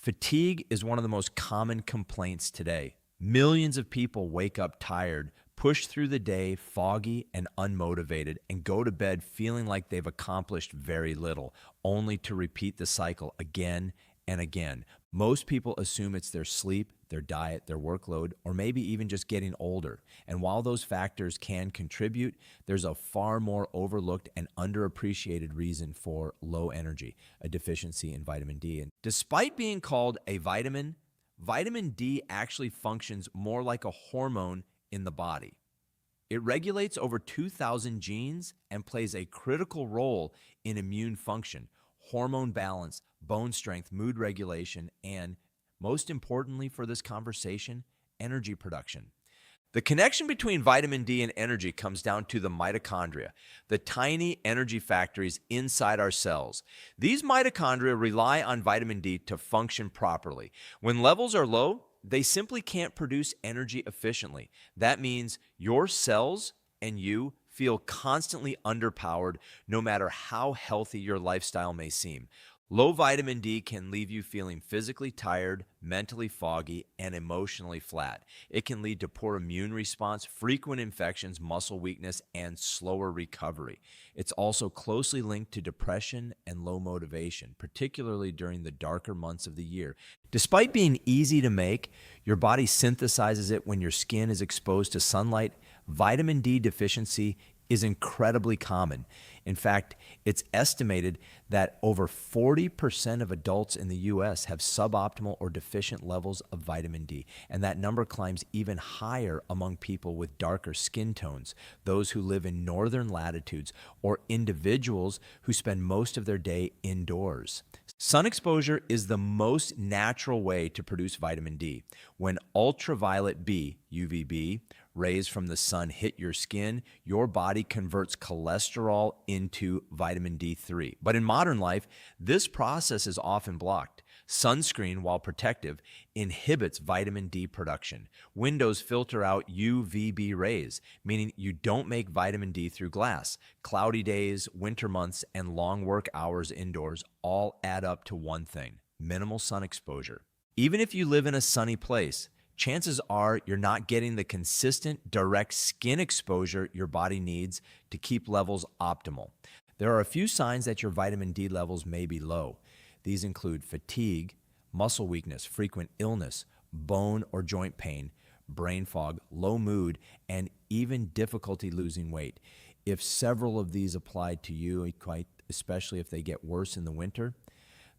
Fatigue is one of the most common complaints today. Millions of people wake up tired, push through the day foggy and unmotivated, and go to bed feeling like they've accomplished very little, only to repeat the cycle again and again. Most people assume it's their sleep, their diet, their workload, or maybe even just getting older. And while those factors can contribute, there's a far more overlooked and underappreciated reason for low energy, a deficiency in vitamin D. And despite being called a vitamin, vitamin D actually functions more like a hormone in the body. It regulates over 2,000 genes and plays a critical role in immune function, hormone balance, bone strength, mood regulation, and most importantly for this conversation, energy production. The connection between vitamin D and energy comes down to the mitochondria, the tiny energy factories inside our cells. These mitochondria rely on vitamin D to function properly. When levels are low, they simply can't produce energy efficiently. That means your cells and you feel constantly underpowered no matter how healthy your lifestyle may seem. Low vitamin D can leave you feeling physically tired, mentally foggy, and emotionally flat. It can lead to poor immune response, frequent infections, muscle weakness, and slower recovery. It's also closely linked to depression and low motivation, particularly during the darker months of the year. Despite being easy to make, your body synthesizes it when your skin is exposed to sunlight. Vitamin D deficiency is incredibly common. In fact, it's estimated that over 40% of adults in the US have suboptimal or deficient levels of vitamin D, and that number climbs even higher among people with darker skin tones, those who live in northern latitudes, or individuals who spend most of their day indoors. Sun exposure is the most natural way to produce vitamin D. When ultraviolet B, UVB, rays from the sun hit your skin, your body converts cholesterol into vitamin D3. But in modern life, this process is often blocked. Sunscreen, while protective, inhibits vitamin D production. Windows filter out UVB rays, meaning you don't make vitamin D through glass. Cloudy days, winter months, and long work hours indoors all add up to one thing: minimal sun exposure. Even if you live in a sunny place, chances are you're not getting the consistent, direct skin exposure your body needs to keep levels optimal. There are a few signs that your vitamin D levels may be low. These include fatigue, muscle weakness, frequent illness, bone or joint pain, brain fog, low mood, and even difficulty losing weight. If several of these apply to you, quite especially if they get worse in the winter,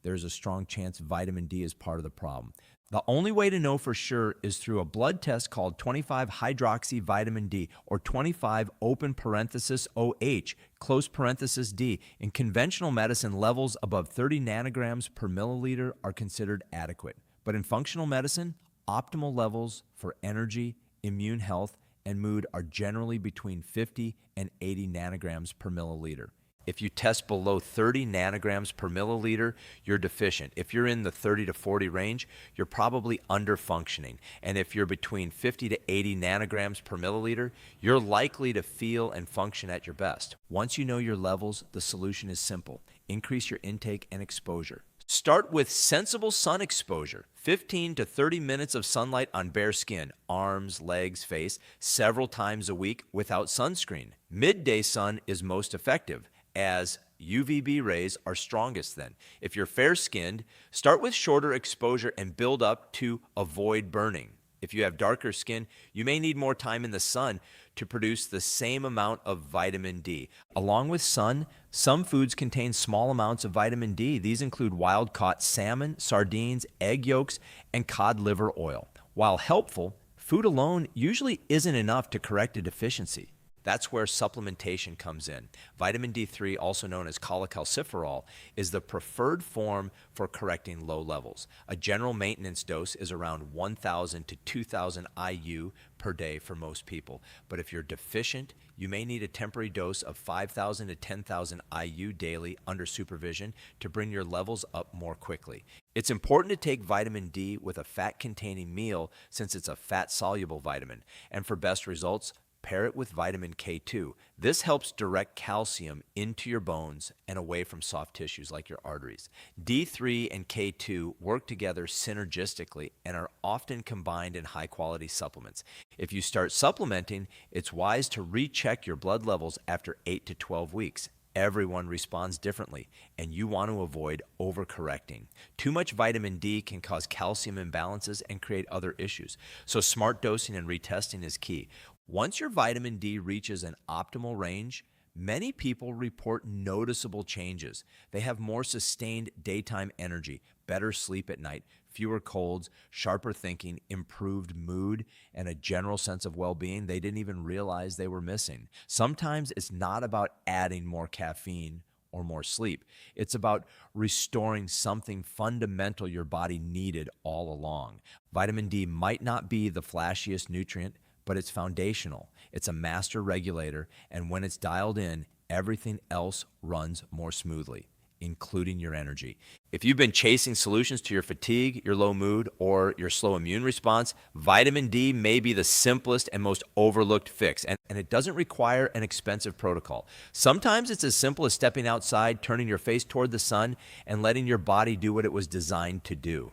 there's a strong chance vitamin D is part of the problem. The only way to know for sure is through a blood test called 25-hydroxy vitamin D, or 25 open parenthesis OH close parenthesis D. In conventional medicine, levels above 30 nanograms per milliliter are considered adequate. But in functional medicine, optimal levels for energy, immune health, and mood are generally between 50 and 80 nanograms per milliliter. If you test below 30 nanograms per milliliter, you're deficient. If you're in the 30 to 40 range, you're probably underfunctioning. And if you're between 50 to 80 nanograms per milliliter, you're likely to feel and function at your best. Once you know your levels, the solution is simple: increase your intake and exposure. Start with sensible sun exposure, 15 to 30 minutes of sunlight on bare skin, arms, legs, face, several times a week without sunscreen. Midday sun is most effective, as UVB rays are strongest then. If you're fair-skinned, start with shorter exposure and build up to avoid burning. If you have darker skin, you may need more time in the sun to produce the same amount of vitamin D. Along with sun, some foods contain small amounts of vitamin D. These include wild-caught salmon, sardines, egg yolks, and cod liver oil. While helpful, food alone usually isn't enough to correct a deficiency. That's where supplementation comes in. Vitamin D3, also known as cholecalciferol, is the preferred form for correcting low levels. A general maintenance dose is around 1,000 to 2,000 IU per day for most people. But if you're deficient, you may need a temporary dose of 5,000 to 10,000 IU daily under supervision to bring your levels up more quickly. It's important to take vitamin D with a fat-containing meal since it's a fat-soluble vitamin. And for best results, pair it with vitamin K2. This helps direct calcium into your bones and away from soft tissues like your arteries. D3 and K2 work together synergistically and are often combined in high quality supplements. If you start supplementing, it's wise to recheck your blood levels after 8 to 12 weeks. Everyone responds differently, and you want to avoid overcorrecting. Too much vitamin D can cause calcium imbalances and create other issues. So smart dosing and retesting is key. Once your vitamin D reaches an optimal range, many people report noticeable changes. They have more sustained daytime energy, better sleep at night, fewer colds, sharper thinking, improved mood, and a general sense of well-being they didn't even realize they were missing. Sometimes it's not about adding more caffeine or more sleep. It's about restoring something fundamental your body needed all along. Vitamin D might not be the flashiest nutrient, but it's foundational. It's a master regulator, and when it's dialed in, everything else runs more smoothly, including your energy. If you've been chasing solutions to your fatigue, your low mood, or your slow immune response, vitamin D may be the simplest and most overlooked fix, and it doesn't require an expensive protocol. Sometimes it's as simple as stepping outside, turning your face toward the sun, and letting your body do what it was designed to do.